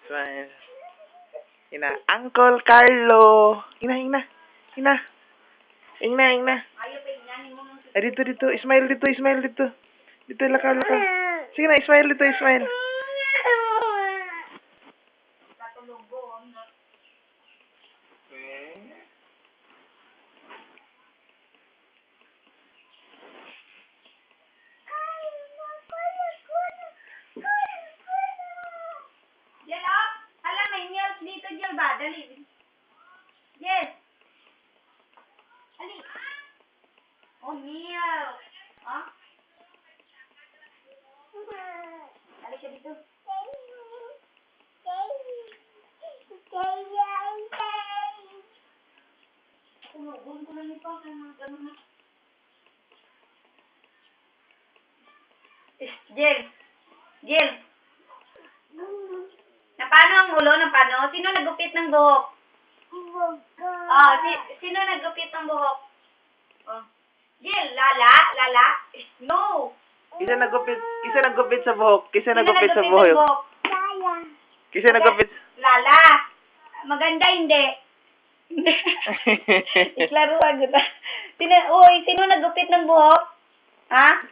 Smile. Ina, Uncle Carlo. Ina. Ina. Ay, dito. Smile dito. Dito, laka. Sige na, smile dito, smile. Jel, oh. Hala, may nails dito, Jel ba? Dali. Yes. Ali. Oh, nails. Ha? Dali ka dito. Kumugun ko lang ito. Ganun na. Jel. Napano ang ulo? Napano? Sino nagupit ng buhok? Oh, sino nagupit ng buhok? Oh. Jel, lala. No. Kisa nagupit sa buhok. Sino nagupit ng buhok? Kisa nagupit. Lala. Maganda hindi. Iklaruan kita. Sino nagupit ng buhok? Ha?